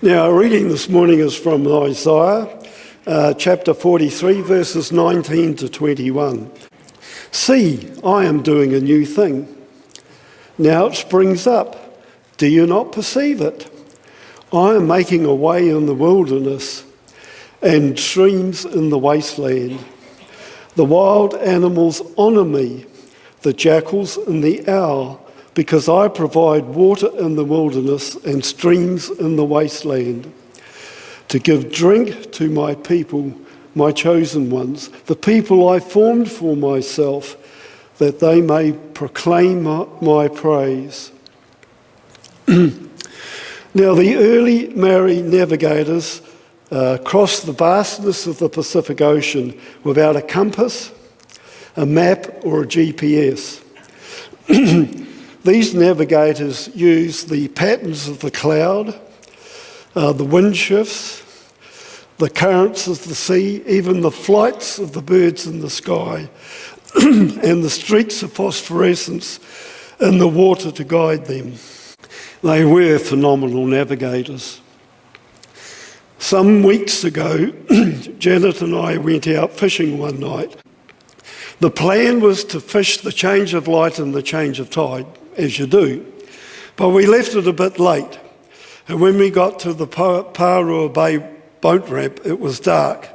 Now, our reading this morning is from Isaiah, chapter 43, verses 19 to 21. See, I am doing a new thing. Now it springs up. Do you not perceive it? I am making a way in the wilderness and streams in the wasteland. The wild animals honour me, the jackals and the owl, because I provide water in the wilderness and streams in the wasteland, to give drink to my people, my chosen ones, the people I formed for myself, that they may proclaim my praise. Now the early Maori navigators crossed the vastness of the Pacific Ocean without a compass, a map or a GPS. These navigators used the patterns of the cloud, the wind shifts, the currents of the sea, even the flights of the birds in the sky, and the streaks of phosphorescence in the water to guide them. They were phenomenal navigators. Some weeks ago, Janet and I went out fishing one night. The plan was to fish the change of light and the change of tide, as you do. But we left it a bit late. And when we got to the Pārua Bay boat ramp, it was dark.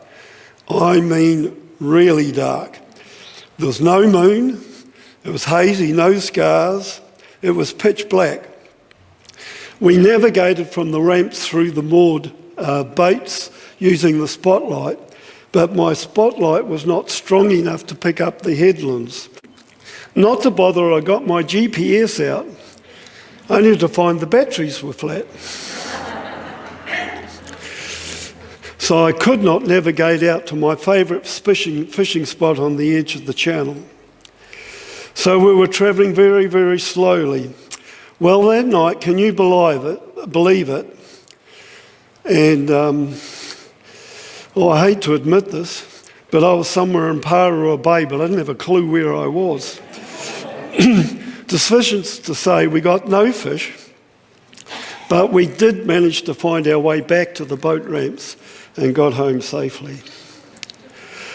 I mean, really dark. There was no moon. It was hazy, no scars. It was pitch black. We navigated from the ramp through the moored boats using the spotlight, but my spotlight was not strong enough to pick up the headlands. Not to bother, I got my GPS out, only to find the batteries were flat. So I could not navigate out to my favourite fishing spot on the edge of the channel. So we were travelling very, very slowly. Well, that night, can you believe it? And I hate to admit this, but I was somewhere in Pārua Bay, but I didn't have a clue where I was. Sufficient to say we got no fish, but we did manage to find our way back to the boat ramps and got home safely.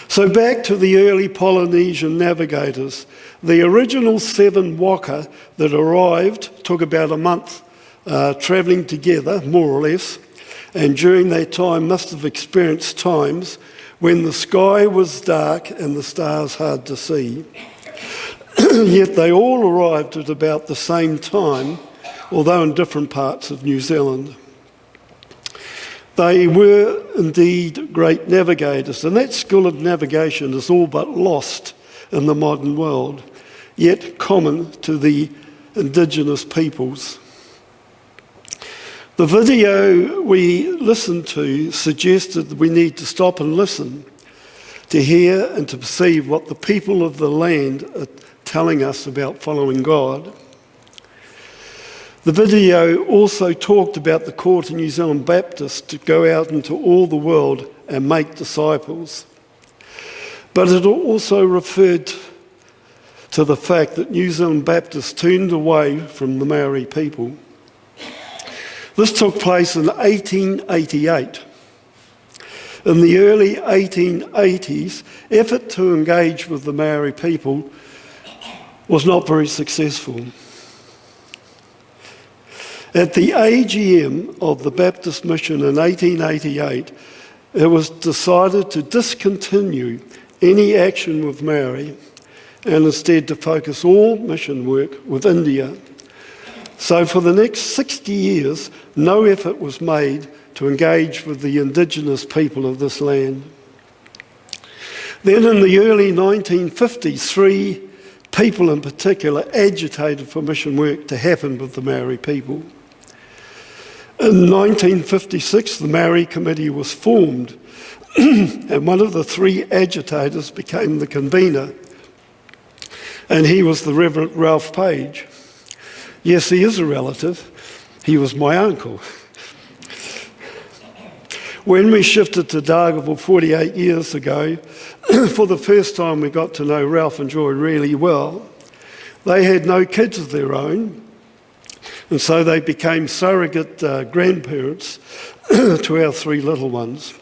So back to the early Polynesian navigators. The original 7 waka that arrived took about a month travelling together, more or less, and during that time must have experienced times when the sky was dark and the stars hard to see. Yet they all arrived at about the same time, although in different parts of New Zealand. They were indeed great navigators, and that skill of navigation is all but lost in the modern world, yet common to the indigenous peoples. The video we listened to suggested that we need to stop and listen to hear and to perceive what the people of the land are telling us about following God. The video also talked about the call to New Zealand Baptists to go out into all the world and make disciples. But it also referred to the fact that New Zealand Baptists turned away from the Maori people. This took place in 1888. In the early 1880s, effort to engage with the Maori people was not very successful. At the AGM of the Baptist Mission in 1888, it was decided to discontinue any action with Maori and instead to focus all mission work with India. So for the next 60 years, no effort was made to engage with the indigenous people of this land. Then in the early 1950s, 3 people in particular agitated for mission work to happen with the Maori people. In 1956, the Maori Committee was formed, and one of the 3 agitators became the convener, and he was the Reverend Ralph Page. Yes, he is a relative. He was my uncle. When we shifted to Dargaville 48 years ago, for the first time we got to know Ralph and Joy really well. They had no kids of their own, And so they became surrogate grandparents to our 3 little ones.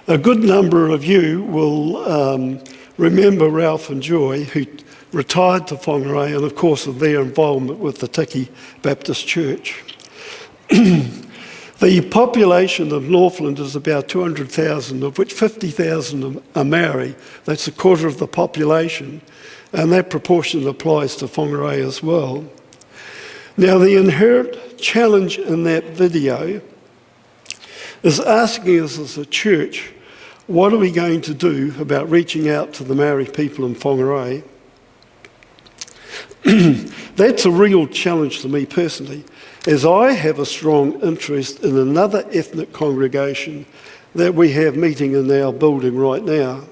A good number of you will remember Ralph and Joy, who retired to Whangarei, and of course of their involvement with the Tiki Baptist Church. The population of Northland is about 200,000, of which 50,000 are Maori. That's a quarter of the population, and that proportion applies to Whangarei as well. Now, the inherent challenge in that video is asking us as a church, what are we going to do about reaching out to the Maori people in Whangarei? That's a real challenge to me personally, as I have a strong interest in another ethnic congregation that we have meeting in our building right now.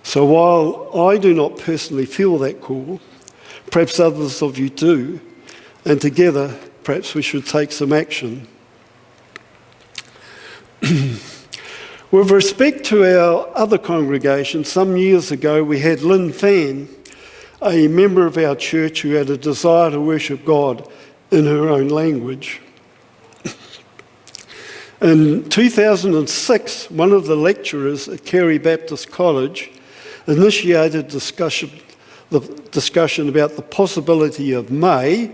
So while I do not personally feel that call, perhaps others of you do, and together perhaps we should take some action. With respect to our other congregation, some years ago we had Lynn Fan, a member of our church who had a desire to worship God in her own language. In 2006, one of the lecturers at Carey Baptist College initiated the discussion about the possibility of May,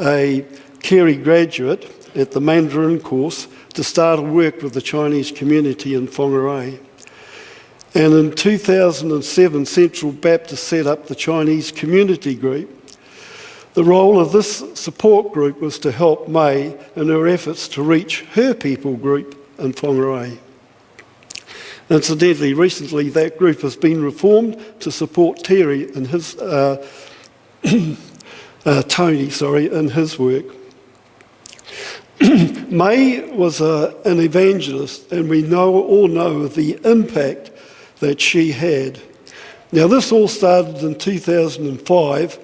a Carey graduate at the Mandarin course, to start work with the Chinese community in Whangarei. And in 2007, Central Baptist set up the Chinese Community Group. The role of this support group was to help May in her efforts to reach her people group in Whangarei. Incidentally, recently that group has been reformed to support Terry and his Tony, in his work. May was an evangelist, and we all know the impact that she had. Now, this all started in 2005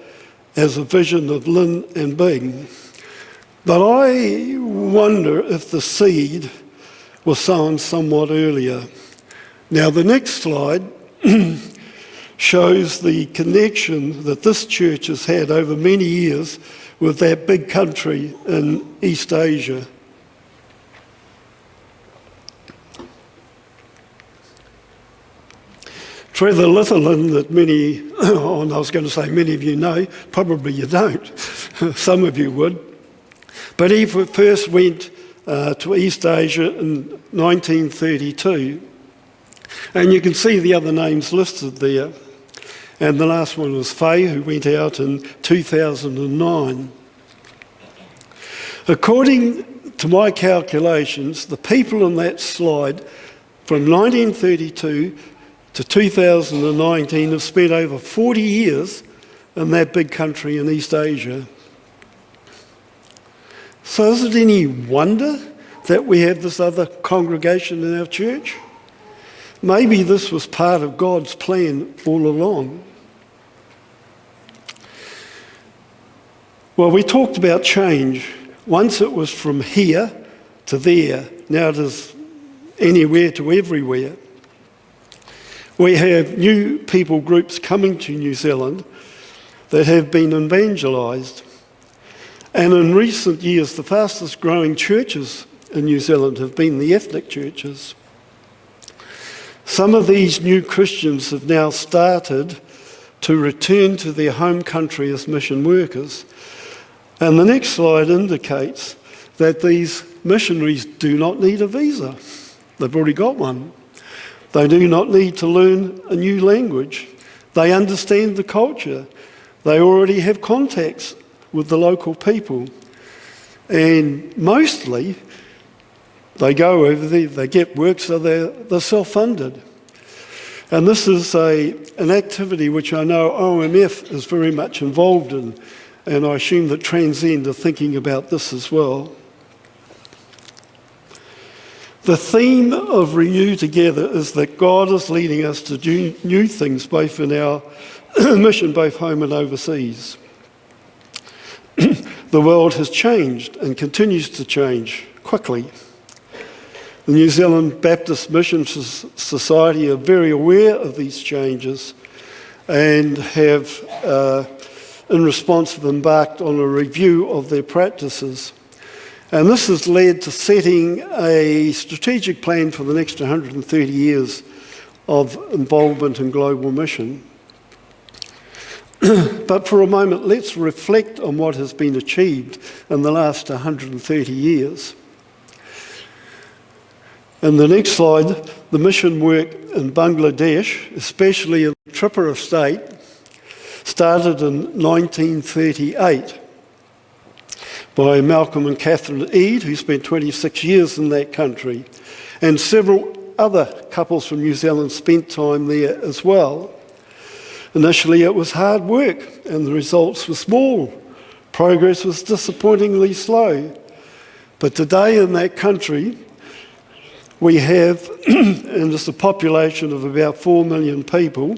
as a vision of Lynn and Bing. But I wonder if the seed was sown somewhat earlier. Now, the next slide shows the connection that this church has had over many years with that big country in East Asia. Trevor Litherland, that many of you know, probably you don't, some of you would, but he first went to East Asia in 1932, and you can see the other names listed there, and the last one was Faye, who went out in 2009. According to my calculations, the people in that slide from 1932 to 2019 have spent over 40 years in that big country in East Asia. So is it any wonder that we have this other congregation in our church? Maybe this was part of God's plan all along. Well, we talked about change. Once it was from here to there, now it is anywhere to everywhere. We have new people groups coming to New Zealand that have been evangelised. And in recent years, the fastest growing churches in New Zealand have been the ethnic churches. Some of these new Christians have now started to return to their home country as mission workers. And the next slide indicates that these missionaries do not need a visa. They've already got one. They do not need to learn a new language. They understand the culture. They already have contacts with the local people. And mostly, they go over there, they get work, so they're self-funded. And this is an activity which I know OMF is very much involved in, and I assume that Transcend are thinking about this as well. The theme of Renew Together is that God is leading us to do new things, both in our mission, both home and overseas. The world has changed and continues to change quickly. The New Zealand Baptist Mission Society are very aware of these changes and have in response, have embarked on a review of their practices. And this has led to setting a strategic plan for the next 130 years of involvement in global mission. But for a moment, let's reflect on what has been achieved in the last 130 years. In the next slide, the mission work in Bangladesh, especially in the Tripura state, started in 1938 by Malcolm and Catherine Eade, who spent 26 years in that country, and several other couples from New Zealand spent time there as well. Initially it was hard work and the results were small. Progress was disappointingly slow. But today in that country we have, and it's a population of about 4 million people,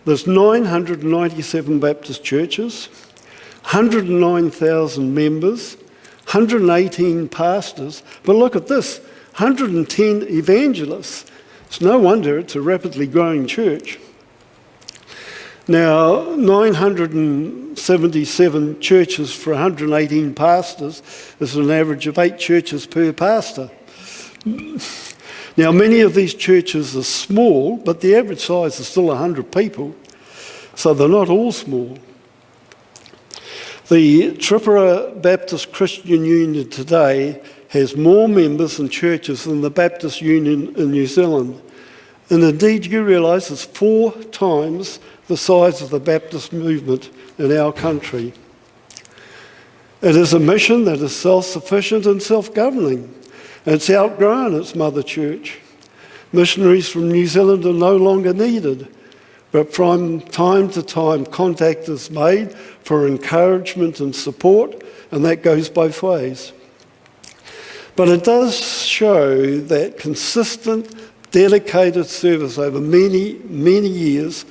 there's 997 Baptist churches, 109,000 members, 118 pastors, but look at this, 110 evangelists. It's no wonder it's a rapidly growing church. Now, 977 churches for 118 pastors is an average of 8 churches per pastor. Now, many of these churches are small, but the average size is still 100 people, so they're not all small. The Tripura Baptist Christian Union today has more members and churches than the Baptist Union in New Zealand. And indeed, you realise it's 4 times the size of the Baptist movement in our country. It is a mission that is self-sufficient and self-governing. It's outgrown its mother church. Missionaries from New Zealand are no longer needed, but from time to time contact is made for encouragement and support, and that goes both ways. But it does show that consistent, dedicated service over many, many years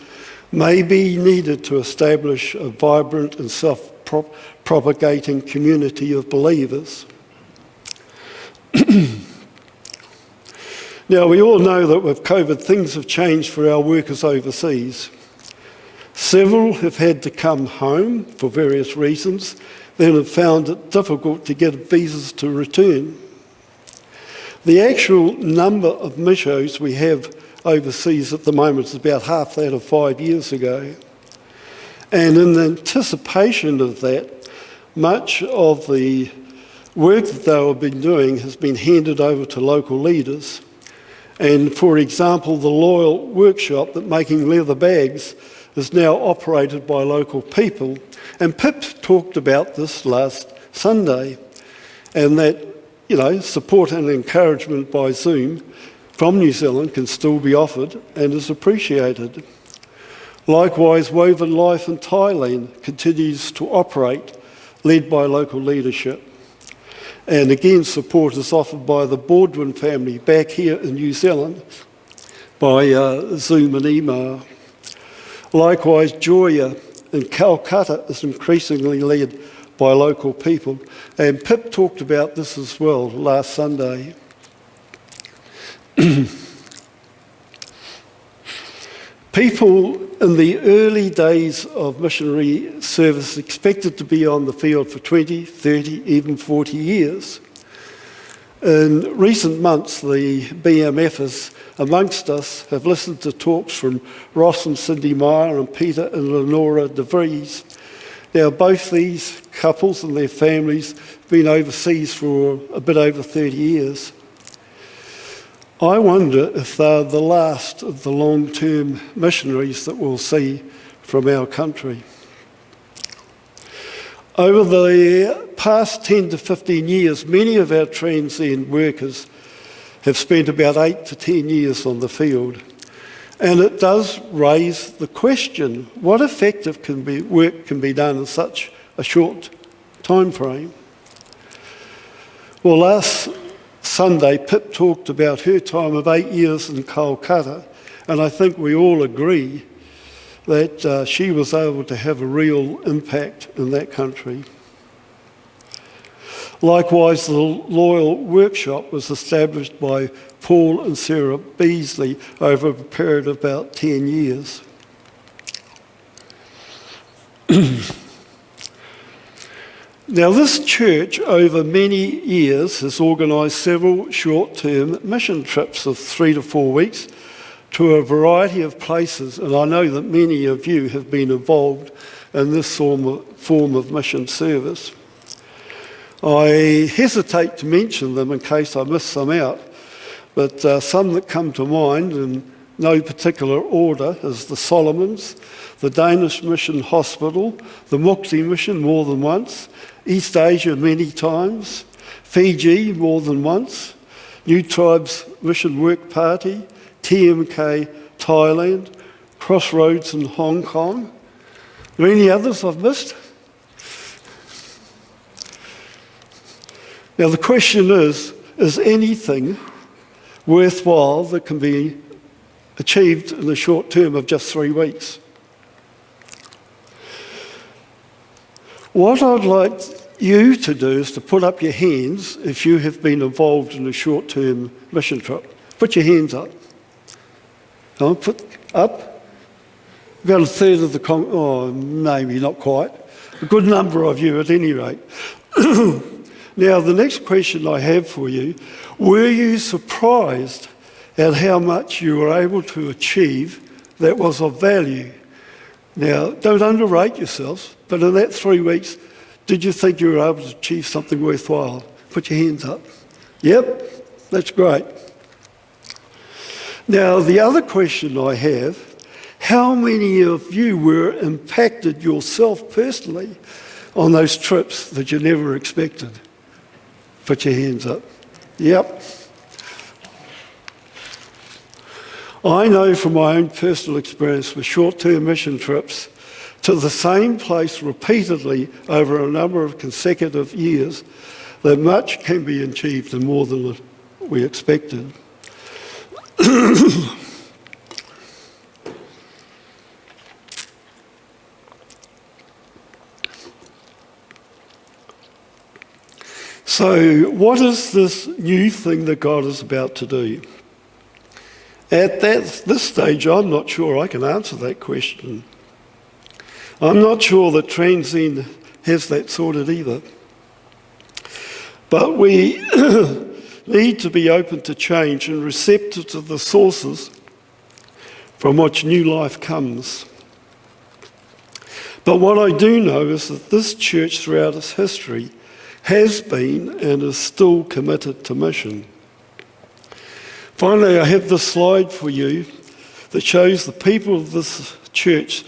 may be needed to establish a vibrant and self-propagating community of believers. Now, we all know that with COVID, things have changed for our workers overseas. Several have had to come home for various reasons, then have found it difficult to get visas to return. The actual number of missos we have overseas at the moment is about half that of 5 years ago. And in anticipation of that, much of the work that they have been doing has been handed over to local leaders. And for example, the Loyal workshop that making leather bags is now operated by local people. And Pip talked about this last Sunday, and that, support and encouragement by Zoom from New Zealand can still be offered and is appreciated. Likewise, Woven Life in Thailand continues to operate, led by local leadership. And again, support is offered by the Baldwin family back here in New Zealand by Zoom and email. Likewise, Joya in Calcutta is increasingly led by local people. And Pip talked about this as well last Sunday. People in the early days of missionary service expected to be on the field for 20, 30, even 40 years. In recent months, the BMFers amongst us have listened to talks from Ross and Cindy Meyer and Peter and Lenora de Vries. Now, both these couples and their families have been overseas for a bit over 30 years. I wonder if they're the last of the long-term missionaries that we'll see from our country. Over the past 10 to 15 years, many of our transient workers have spent about 8 to 10 years on the field. And it does raise the question, what effective work can be done in such a short time frame? Well, last Sunday, Pip talked about her time of 8 years in Calcutta, and I think we all agree that she was able to have a real impact in that country. Likewise, the Loyal workshop was established by Paul and Sarah Beasley over a period of about 10 years. Now, this church over many years has organised several short-term mission trips of 3 to 4 weeks to a variety of places, and I know that many of you have been involved in this form of mission service. I hesitate to mention them in case I miss some out, but some that come to mind in no particular order is the Solomons, the Danish Mission Hospital, the Mukti Mission more than once, East Asia many times, Fiji more than once, New Tribes Mission Work Party, TMK Thailand, Crossroads in Hong Kong. Are there any others I've missed? Now the question is anything worthwhile that can be achieved in the short term of just 3 weeks? What I'd like you to do is to put up your hands if you have been involved in a short-term mission trip. Put your hands up. Put up. About a third of the maybe not quite. A good number of you at any rate. Now, the next question I have for you, were you surprised at how much you were able to achieve that was of value? Now, don't underrate yourselves, but in that 3 weeks, did you think you were able to achieve something worthwhile? Put your hands up. Yep, that's great. Now, the other question I have, how many of you were impacted yourself personally on those trips that you never expected? Put your hands up. Yep. I know from my own personal experience with short-term mission trips to the same place repeatedly over a number of consecutive years that much can be achieved and more than we expected. So what is this new thing that God is about to do? At this stage, I'm not sure I can answer that question. I'm not sure that Transcend has that sorted either. But we need to be open to change and receptive to the sources from which new life comes. But what I do know is that this church throughout its history has been and is still committed to mission. Finally, I have this slide for you that shows the people of this church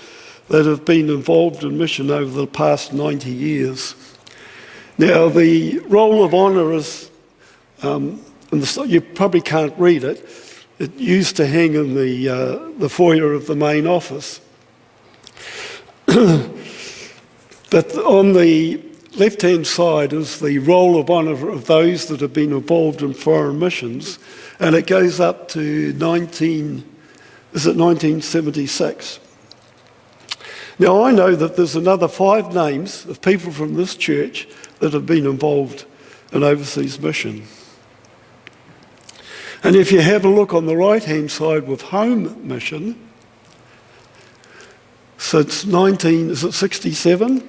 that have been involved in mission over the past 90 years. Now, the roll of honour is, you probably can't read it. It used to hang in the foyer of the main office. But on the left-hand side is the roll of honour of those that have been involved in foreign missions, and it goes up to 1976. Now, I know that there's another 5 names of people from this church that have been involved in overseas mission. And if you have a look on the right-hand side with home mission, since 1967,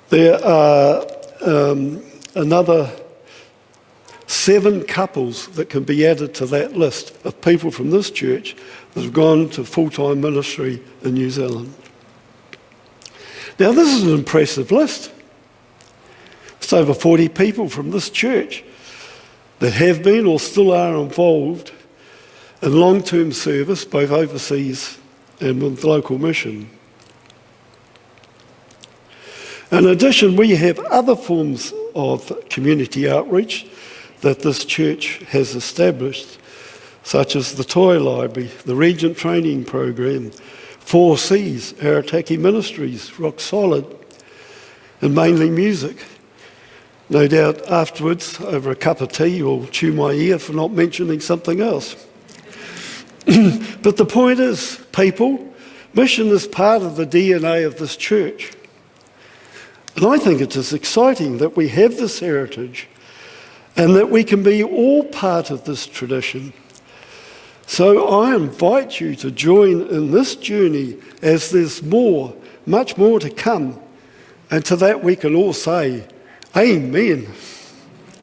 there are another 7 couples that can be added to that list of people from this church that have gone to full-time ministry in New Zealand. Now, this is an impressive list. It's over 40 people from this church that have been or still are involved in long-term service, both overseas and with local mission. In addition, we have other forms of community outreach that this church has established, such as the Toy Library, the Regent Training Program, 4Cs, Arataki Ministries, Rock Solid, and mainly music. No doubt afterwards, over a cup of tea, you'll chew my ear for not mentioning something else. But the point is, people, mission is part of the DNA of this church. And I think it is exciting that we have this heritage and that we can be all part of this tradition. So I invite you to join in this journey as there's much more to come And to that we can all say, Amen.